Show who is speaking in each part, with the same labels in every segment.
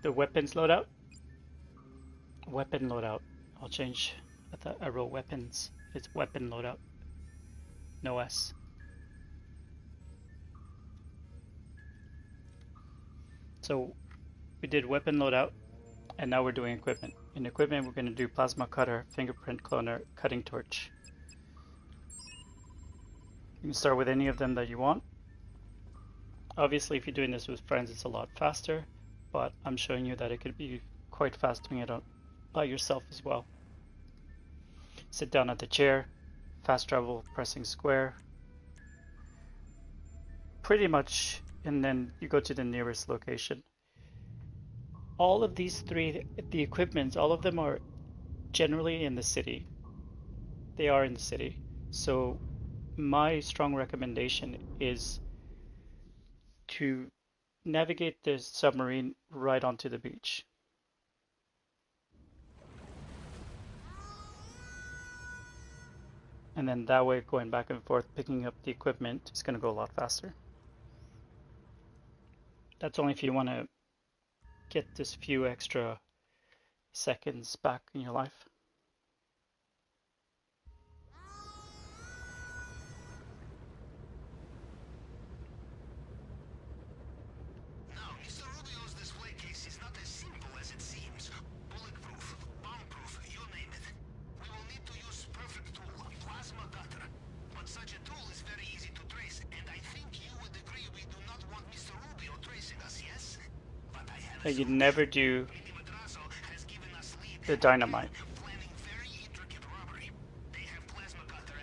Speaker 1: The weapons loadout. Weapon loadout. I'll change. I thought I wrote weapons. It's weapon loadout. No S. So we did weapon loadout, and now we're doing equipment. In equipment, we're going to do plasma cutter, fingerprint cloner, cutting torch. You can start with any of them that you want. Obviously, if you're doing this with friends, it's a lot faster, but I'm showing you that it could be quite fast doing it by yourself as well. Sit down at the chair, fast travel, pressing square, pretty much, and then you go to the nearest location. All of these three, the equipments, all of them are generally in the city. They are in the city. So my strong recommendation is to navigate the submarine right onto the beach. And then that way, going back and forth, picking up the equipment is going to go a lot faster. That's only if you want to get this few extra seconds back in your life.
Speaker 2: Now, Mr. Rubio's display case is not as simple as it seems. Bulletproof, bomb-proof, you name it. We will need to use perfect tool, plasma cutter. But such a tool is very easy to trace, and I think you would agree we do not want Mr. Rubio tracing us, yes? But I have a
Speaker 1: You never do the dynamite.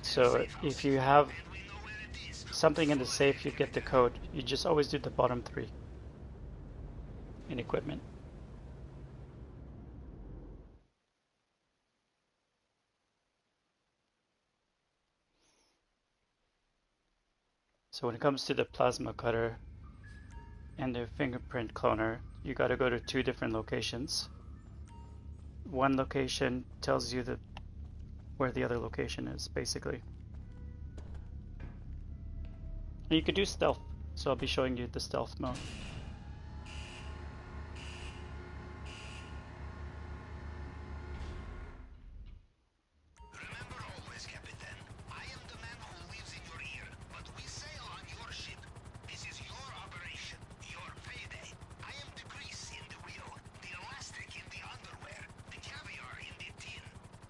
Speaker 1: So if you have something in the safe, you get the code. You just always do the bottom three in equipment. So when it comes to the plasma cutter and the fingerprint cloner, you got to go to two different locations. One location tells you where the other location is, basically. And you could do stealth, so I'll be showing you the stealth mode.
Speaker 2: Remember always, Captain, I am the man who lives in your ear, but we sail on your ship. This is your operation, your payday. I am the grease in the wheel, the elastic in the underwear, the caviar in the tin.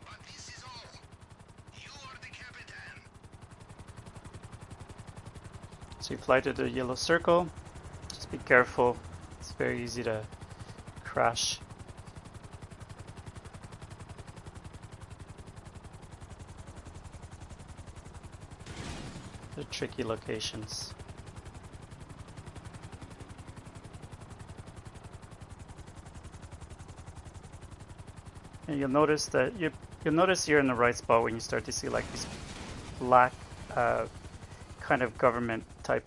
Speaker 2: But this is all. You are the Capitan.
Speaker 1: So you fly to the yellow circle. Just be careful. It's very easy to crash. The tricky locations. And you'll notice that you'll notice you're in the right spot when you start to see like these black kind of government type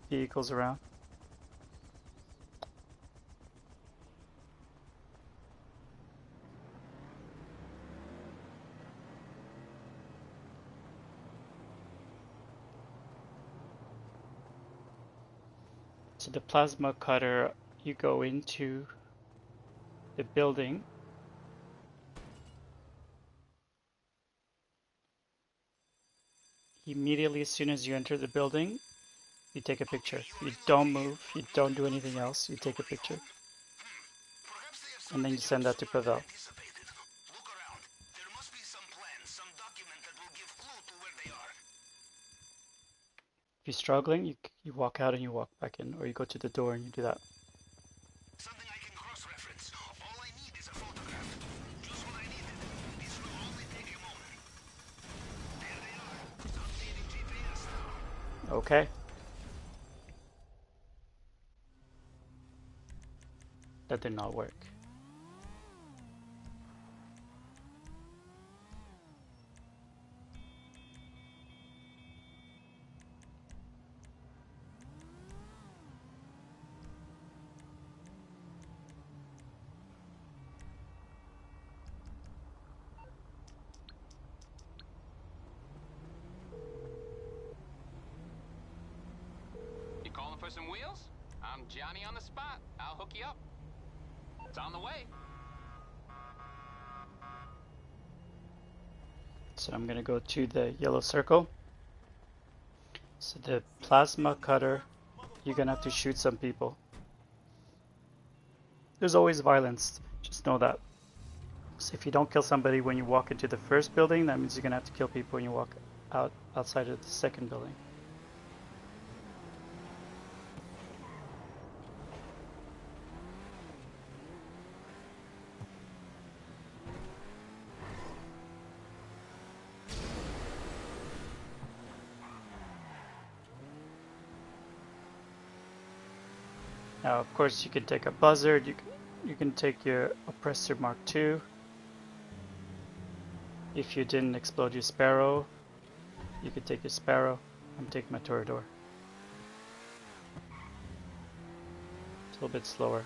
Speaker 1: vehicles around. So the plasma cutter, you go into the building. Immediately as soon as you enter the building, you take a picture. You don't move, you don't do anything else, you take a picture. And then you send that to Pavel.
Speaker 2: Look around. There must be some plan, some document that will give clue to where they are.
Speaker 1: If you're struggling, you walk out and you walk back in, or you go to the door and you do that.
Speaker 2: Something I can cross-reference. All I need is a photograph. Just what I needed. This will only take a moment. There they are. Updating GPS now.
Speaker 1: Okay. That did not work.
Speaker 3: You calling for some wheels? I'm Johnny on the spot. I'll hook you up. It's on the way.
Speaker 1: So I'm gonna go to the yellow circle. So the plasma cutter, you're gonna have to shoot some people. There's always violence, just know that. So if you don't kill somebody when you walk into the first building, that means you're gonna have to kill people when you walk outside of the second building. Now, of course, you can take a buzzard. You can take your oppressor Mark II. If you didn't explode your sparrow, you could take your sparrow. I'm taking my Toreador. It's a little bit slower.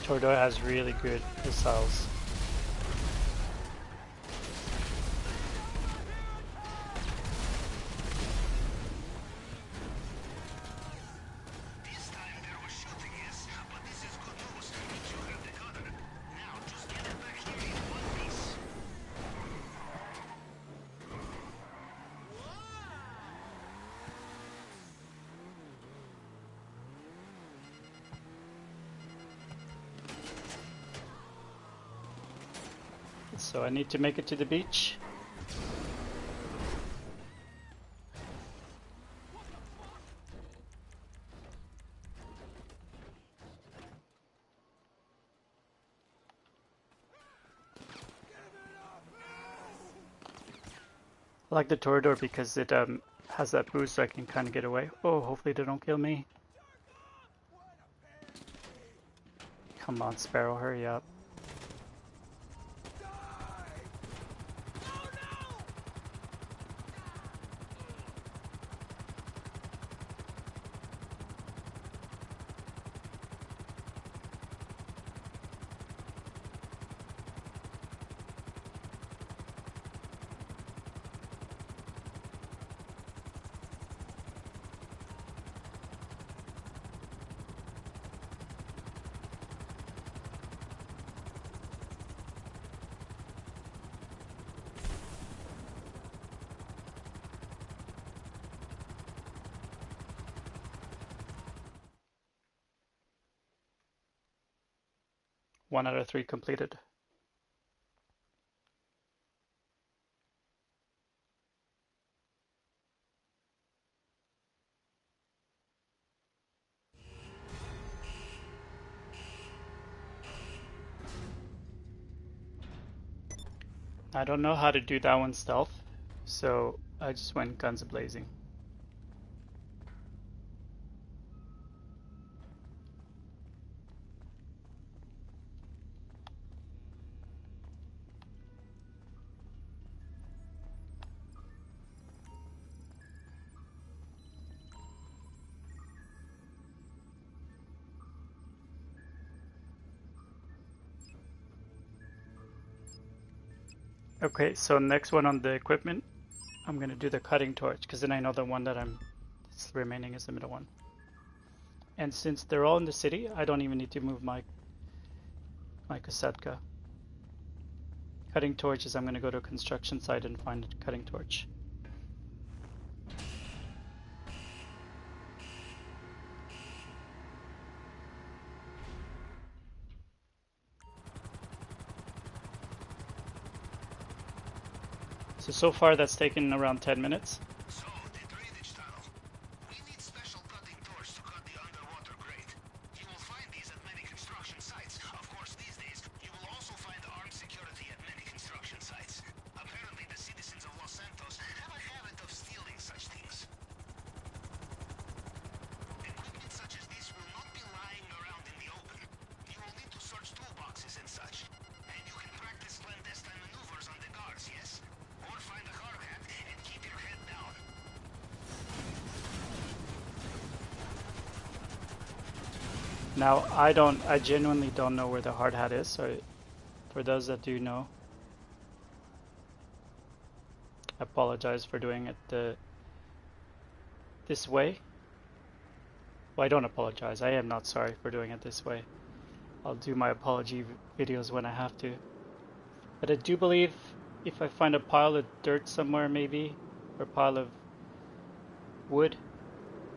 Speaker 1: Toreador has really good missiles.
Speaker 2: This time there was shooting, yes, but this is good news. You have the cutter. Now just get it back here in one piece.
Speaker 1: So I need to make it to the beach. I like the Toreador because it has that boost so I can kind of get away. Oh, hopefully they don't kill me. Come on, Sparrow, hurry up. One out of three completed. I don't know how to do that one stealth, so I just went guns blazing. Okay, so next one on the equipment, I'm gonna do the cutting torch because then I know the one that's remaining is the middle one. And since they're all in the city, I don't even need to move my Kasetka. Cutting torch is I'm gonna go to a construction site and find a cutting torch. So far that's taken around 10 minutes.
Speaker 2: So, the drainage tunnel. We need special cutting doors to cut the underwater grate. You will find these at many construction sites. Of course, these days, you will also find armed security at many construction sites. Apparently, the citizens of Los Santos have a habit of stealing such things. Equipment such as this will not be lying
Speaker 1: Now, I genuinely don't know where the hard hat is, so for those that do know, I apologize for doing it this way. Well, I don't apologize. I am not sorry for doing it this way. I'll do my apology videos when I have to. But I do believe if I find a pile of dirt somewhere maybe, or a pile of wood,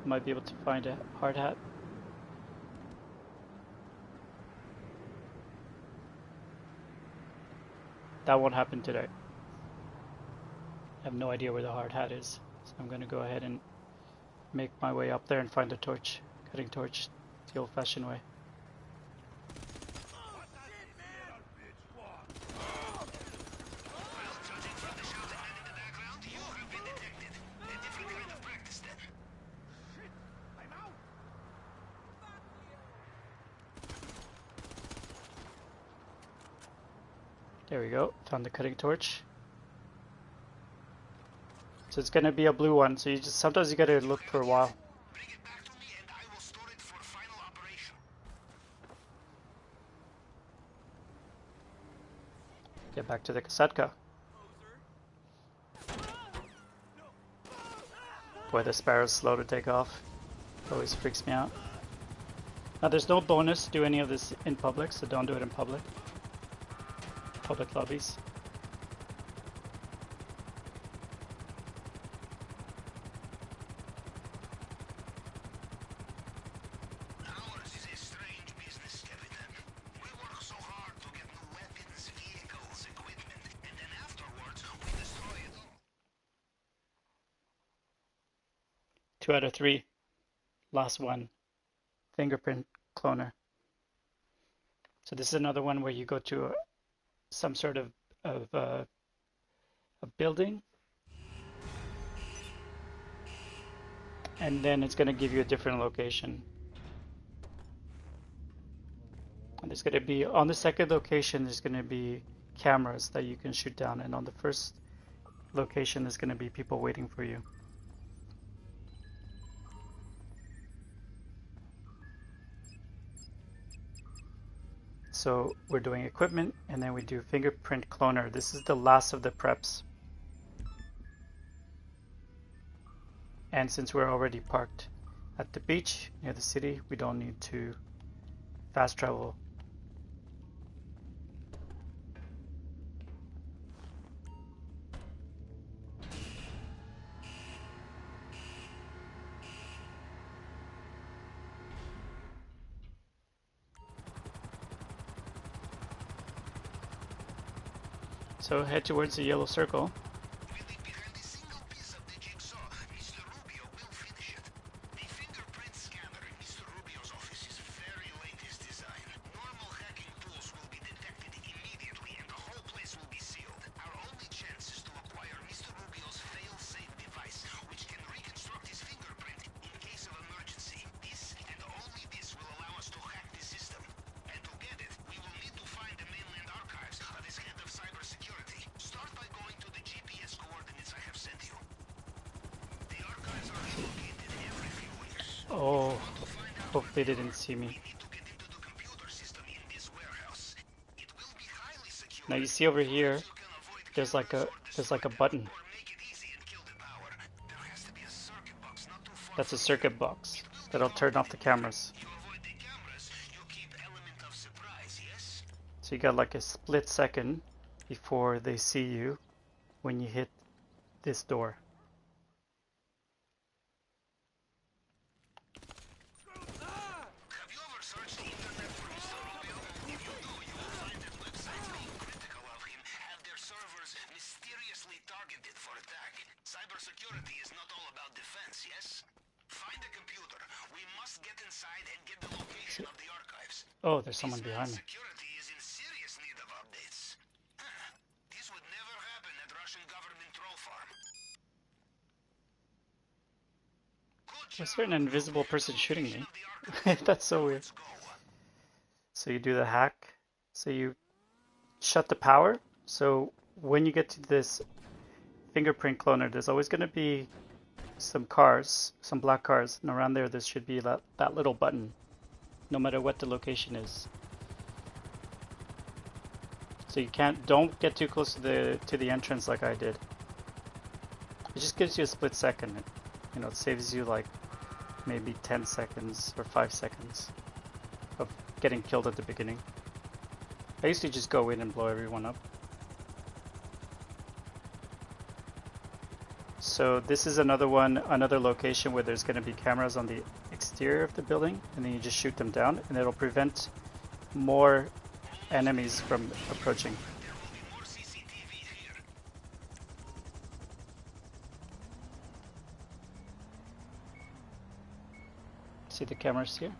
Speaker 1: I might be able to find a hard hat. That won't happen today. I have no idea where the hard hat is, so I'm going to go ahead and make my way up there and find a torch, cutting torch, the old-fashioned way. There we go, found the cutting torch. So it's gonna be a blue one, so sometimes you gotta look for a while.
Speaker 2: Bring it back to me and I will store it for final operation.
Speaker 1: Get back to the Kasetka. Boy, the sparrow's slow to take off. Always freaks me out. Now there's no bonus to do any of this in public, so don't do it in public. Public lobbies.
Speaker 2: Ours is a strange business, Captain. We work so hard to get new weapons, vehicles, equipment, and then afterwards we destroy it all.
Speaker 1: 2 out of 3. Last one. Fingerprint cloner. So this is another one where you go to some sort of a building, and then it's going to give you a different location. And there's going to be, on the second location, there's going to be cameras that you can shoot down, and on the first location, there's going to be people waiting for you. So we're doing equipment, and then we do fingerprint cloner. This is the last of the preps. And since we're already parked at the beach near the city, we don't need to fast travel. So head towards the yellow circle.
Speaker 2: We leave behind a single piece of the jigsaw. Mr. Rubio will finish it. The fingerprint scanner in Mr. Rubio's office is very latest design. Normal hacking tools will be detected immediately and the whole place will be sealed. Our only chance is to acquire Mr. Rubio's fail-safe device, which can reconstruct his fingerprint in case of emergency. This and only this will allow us to hack the system. And to get it, we will need to find the mainland archives of his head of cybersecurity. Start by going to the GPS coordinates I have sent you. The archives are relocated every few weeks.
Speaker 1: Oh, hope they didn't see me.
Speaker 2: We need to get into the computer system in this warehouse. It will be highly secure.
Speaker 1: Now you see over here,
Speaker 2: You can avoid
Speaker 1: there's like a button.
Speaker 2: or make it easy and kill the power. There has to be a circuit box not too far.
Speaker 1: That's a circuit box that'll turn off the cameras.
Speaker 2: You avoid the cameras, you keep element of surprise, yes?
Speaker 1: So you got like a split second before they see you when you hit this door.
Speaker 2: Have you ever searched the internet for Mr. Rubio? If you do, you will find that websites being critical of him have their servers mysteriously targeted for attack. Cybersecurity is not all about defense, yes? Find a computer. We must get inside and get the location of the archives.
Speaker 1: Oh, there's someone behind me.
Speaker 2: Security is in serious need of updates. This would never happen at Russian government troll farm.
Speaker 1: Was there an invisible person shooting me? That's so weird. So you do the hack. So you shut the power. So when you get to this fingerprint cloner, there's always going to be some cars, some black cars, and around there should be that little button. no matter what the location is. So you don't get too close to the entrance like I did. It just gives you a split second. It saves you like maybe 10 seconds or 5 seconds of getting killed at the beginning. I used to just go in and blow everyone up. So this is another location where there's going to be cameras on the exterior of the building, and then you just shoot them down, and it'll prevent more enemies from approaching. See the cameras here?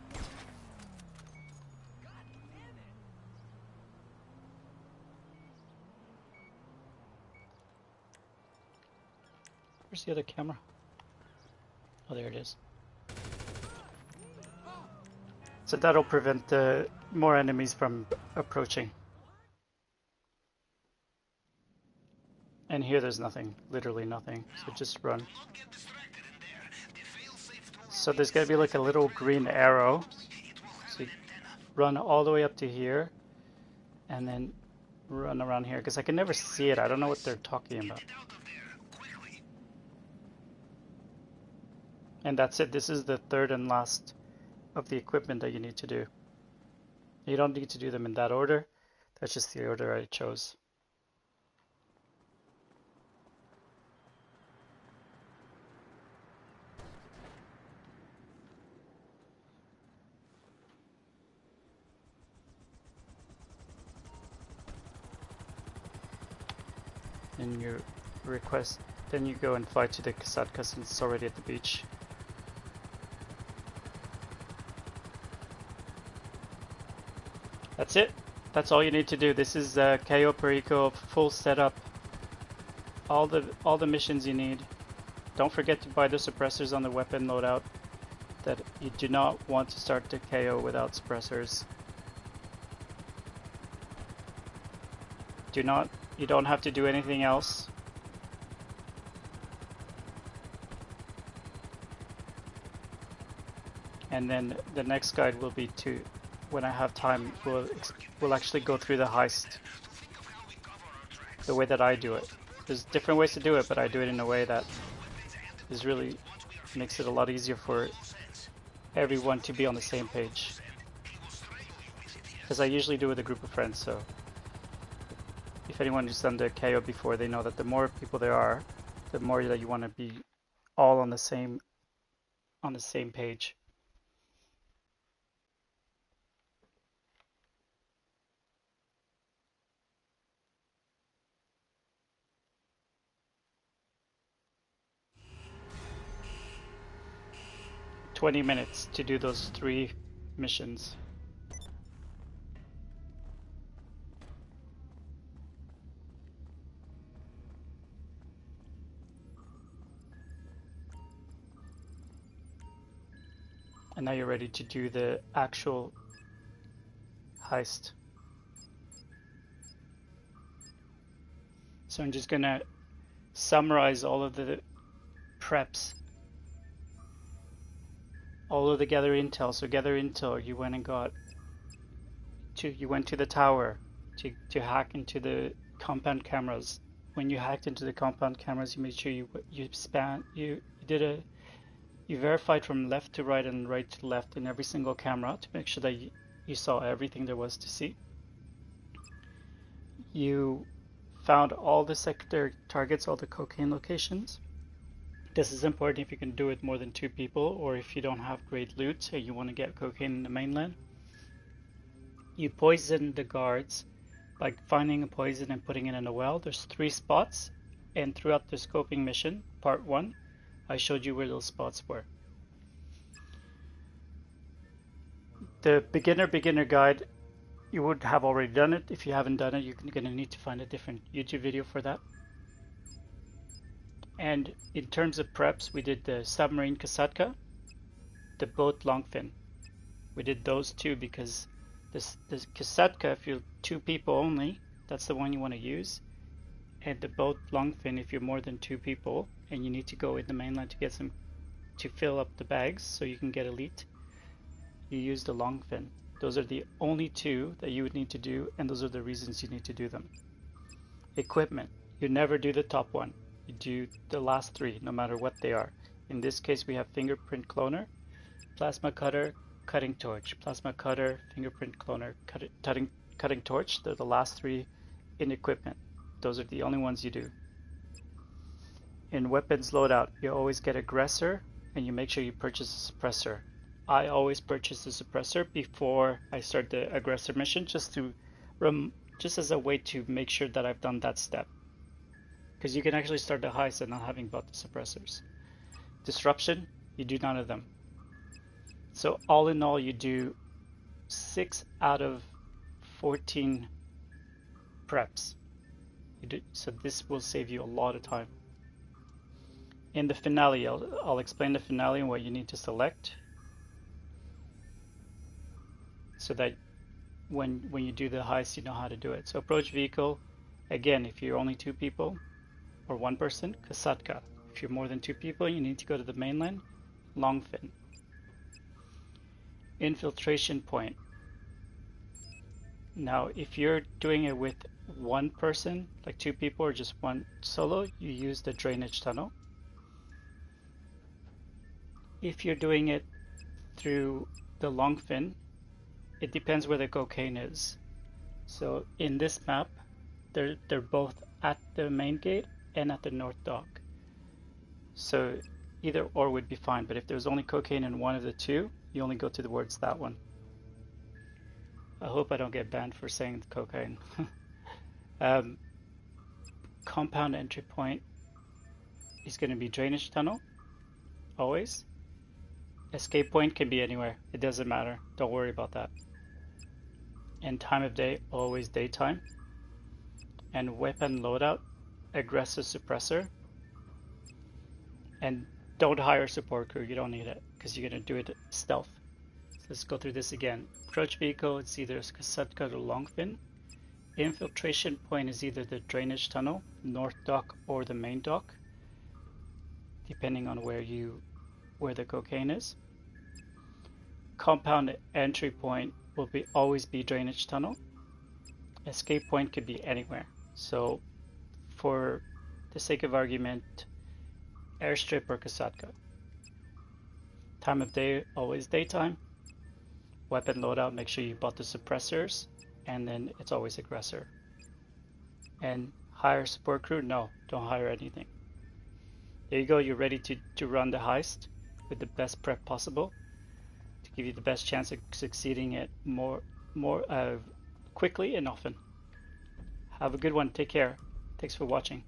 Speaker 1: Where's the other camera? Oh, there it is. So that'll prevent more enemies from approaching. And here there's nothing, literally nothing, so just run. So there's gonna be like a little green arrow. So you run all the way up to here, and then run around here, because I can never see it. I don't know what they're talking about. And that's it. This is the third and last of the equipment that you need to do. You don't need to do them in that order. That's just the order I chose. And you request, then you go and fly to the Kasatka since it's already at the beach. That's it. That's all you need to do. This is Cayo Perico full setup. All the missions you need. Don't forget to buy the suppressors on the weapon loadout. That you do not want to start the Cayo without suppressors. You don't have to do anything else. And then the next guide will be to, when I have time, we'll actually go through the heist the way that I do it. There's different ways to do it, but I do it in a way that is really makes it a lot easier for everyone to be on the same page. Because I usually do it with a group of friends, so if anyone who's done the KO before, they know that the more people there are, the more that you want to be all on the same page. "20 minutes to do those 3 missions." And now you're ready to do the actual heist. So I'm just gonna summarize all of the preps, all of the gather intel. So gather intel, you went to the tower to hack into the compound cameras. When you hacked into the compound cameras, you made sure you verified from left to right and right to left in every single camera to make sure that you saw everything there was to see. You found all the secondary targets, all the cocaine locations. This is important if you can do it more than 2 people, or if you don't have great loot and you want to get cocaine in the mainland. You poison the guards by finding a poison and putting it in a well. There's 3 spots, and throughout the scoping mission, part 1, I showed you where those spots were. The beginner guide, you would have already done it. If you haven't done it, you're going to need to find a different YouTube video for that. And in terms of preps, we did the submarine Kasatka, the boat longfin. We did those 2 because this Kasatka, if you're 2 people only, that's the one you want to use. And the boat longfin, if you're more than 2 people and you need to go in the mainland to get to fill up the bags so you can get elite, you use the long fin. Those are the only two that you would need to do, and those are the reasons you need to do them. Equipment, you never do the top one. You do the last three, no matter what they are. In this case, we have fingerprint cloner, plasma cutter, cutting torch. Plasma cutter, fingerprint cloner, cutting torch. They're the last three in equipment. Those are the only ones you do. In weapons loadout, you always get aggressor, and you make sure you purchase a suppressor. I always purchase the suppressor before I start the aggressor mission, just as a way to make sure that I've done that step. Because you can actually start the heist and not having bought the suppressors. Disruption, you do none of them. So all in all, you do 6 out of 14 preps. So this will save you a lot of time. In the finale, I'll explain the finale and what you need to select, so that when you do the heist, you know how to do it. So approach vehicle, again, if you're only 2 people or 1 person, Kasatka. If you're more than 2 people, you need to go to the mainland, Longfin. Infiltration point. Now, if you're doing it with 1 person, like 2 people or just 1 solo, you use the drainage tunnel. If you're doing it through the Longfin, it depends where the cocaine is. So in this map, they're both at the main gate and at the north dock. So either or would be fine, but if there's only cocaine in one of the two, you only go towards that one. I hope I don't get banned for saying cocaine. Compound entry point is going to be drainage tunnel, always. Escape point can be anywhere, it doesn't matter, don't worry about that. And time of day, always daytime. And weapon loadout, aggressive suppressor. And don't hire support crew, you don't need it, because you're going to do it stealth. So let's go through this again. Approach vehicle, it's either Kasatka or Longfin. Infiltration point is either the drainage tunnel, north dock, or the main dock, depending on where the cocaine is. Compound entry point will always be drainage tunnel. Escape point could be anywhere. So for the sake of argument, airstrip or Kasatka. Time of day, always daytime. Weapon loadout, make sure you bought the suppressors, and then it's always aggressor. And hire support crew? No, don't hire anything. There you go, you're ready to run the heist with the best prep possible to give you the best chance of succeeding it more quickly and often. Have a good one, take care. Thanks for watching.